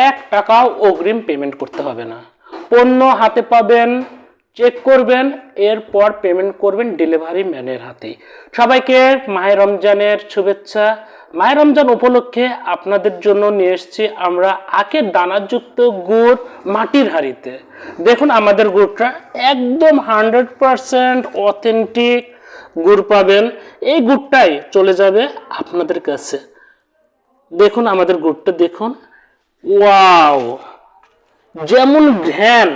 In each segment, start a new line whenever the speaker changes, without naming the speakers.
1 টাকাও অগ্রিম পেমেন্ট করতে হবে না। পণ্য হাতে পাবেন, চেক করবেন, এরপর পেমেন্ট করবেন ডেলিভারি ম্যানের হাতে। সবাইকে মাহে রমজানের শুভেচ্ছা। মাহে রমজান উপলক্ষে আপনাদের জন্য নিয়ে এসেছি আমরা আখের দানাযুক্ত গুড় মাটির হাঁড়িতে। দেখুন আমাদের গুড়টা একদম 100% অথেন্টিক গুড় পাবেন। এই গুড়টাই চলে যাবে আপনাদের কাছে। দেখুন আমাদের গুড়টা দেখুন, ওয়াও, যেমন ঘ্রাণ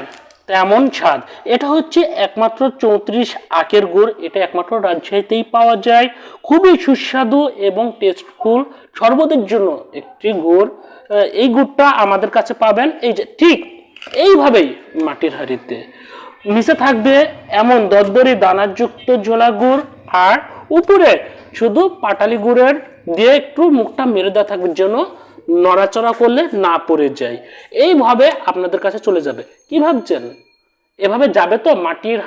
তেমন স্বাদ। এটা হচ্ছে একমাত্র 34 আখের গুড়, এটা একমাত্র রাজশাহীতেই পাওয়া যায়। খুবই সুস্বাদু এবং টেস্টফুল শরবতের জন্য একটি গুড়। এই গুড়টা আমাদের কাছে পাবেন এই যে ঠিক এইভাবেই মাটির হাঁড়িতে। নিচে থাকবে এমন দরদরি দানাযুক্ত ঝোলা গুড়, আর উপরে শুধু পাটালি গুড়ের দিয়ে একটু মুখটা মেরে দেওয়া থাকবে যেন নড়াচড়া করলে না পড়ে যায়। এইভাবে আপনাদের কাছে চলে যাবে। কি ভাবছেন এভাবে যাবে তো? মাটির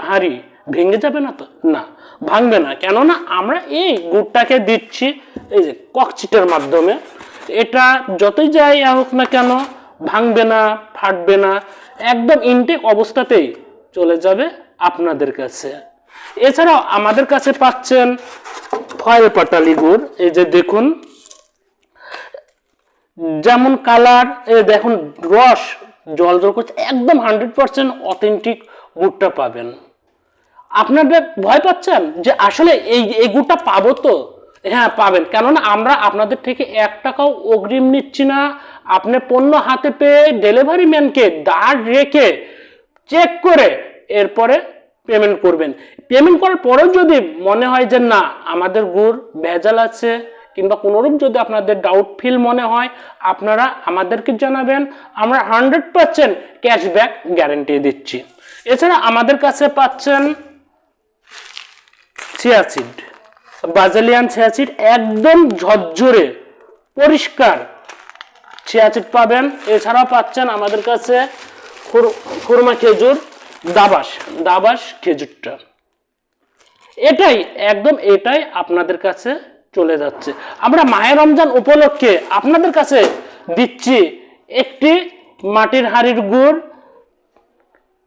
হাঁড়ি ভেঙে যাবে না তো? না, ভাঙবে না। কেননা আমরা এই গুড়টাকে দিচ্ছি এই যে ককচিটের মাধ্যমে। এটা যতই যাই হোক না কেন ভাঙবে না, ফাটবে না, একদম ইনটেক অবস্থাতেই চলে যাবে আপনাদের কাছে। এছাড়াও আমাদের কাছে পাচ্ছেন ফয়েল পাটালি গুড়। এই যে দেখুন, যেমন কালার, দেখুন রস জল জল করছে, একদম 100% অথেন্টিক গুড়টা পাবেন। আপনাদের ভয় পাচ্ছেন যে আসলে এই গুড়টা পাবো তো? হ্যাঁ পাবেন, কেননা আমরা আপনাদের থেকে 1 টাকাও অগ্রিম নিচ্ছি না। আপনি পণ্য হাতে পেয়ে ডেলিভারি ম্যানকে দাঁড় রেখে চেক করে এরপরে পেমেন্ট করবেন। পেমেন্ট করার পরেও যদি মনে হয় যে না আমাদের গুড় ভেজাল আছে কিংবা কোনোরূপ যদি আপনাদের ডাউট ফিল মনে হয়, আপনারা আমাদেরকে জানাবেন, আমরা 100% ক্যাশব্যাক গ্যারেন্টি দিচ্ছি। এছাড়া আমাদের কাছে পাচ্ছেন চিয়াসিড, ব্রাজিলিয়ান চিয়াসিড, একদম ঝরঝরে পরিষ্কার চিয়াসিড পাবেন। এছাড়াও পাচ্ছেন আমাদের কাছে খুরমা খেজুর, দাবাস খেজুরটা। এটাই আপনাদের কাছে চলে যাচ্ছে। আমরা মাহে রমজান উপলক্ষে আপনাদের কাছে দিচ্ছি একটি মাটির হাঁড়ির গুড়,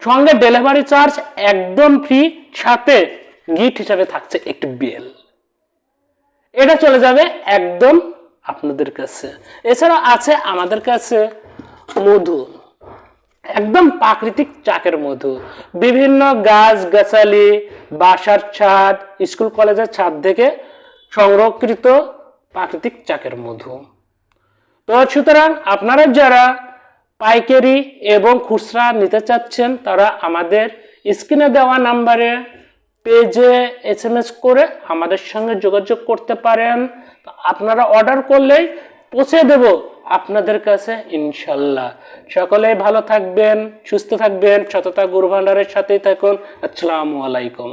সঙ্গে ডেলিভারি চার্জ একদম ফ্রি, সাথে গিফট হিসাবে থাকছে একটি বেল। এটা চলে যাবে একদম আপনাদের কাছে। এছাড়া আছে আমাদের কাছে মধু, একদম প্রাকৃতিক চাকের মধু। বিভিন্ন গাছ গাছালি, বাসার ছাদ, স্কুল কলেজের ছাদ থেকে সংরক্ষিত প্রাকৃতিক চাকের মধু। তো সুতরাং আপনারা যারা পাইকারি এবং খুচরা নিতে চাচ্ছেন তারা আমাদের স্ক্রিনে দেওয়া নাম্বারে পেজে SMS করে আমাদের সঙ্গে যোগাযোগ করতে পারেন। আপনারা অর্ডার করলেই পৌঁছে দেব আপনাদের কাছে ইনশাল্লাহ। সকলেই ভালো থাকবেন, সুস্থ থাকবেন, সততা গুড় ভান্ডারের সাথেই থাকুন। আসসালামু আলাইকুম।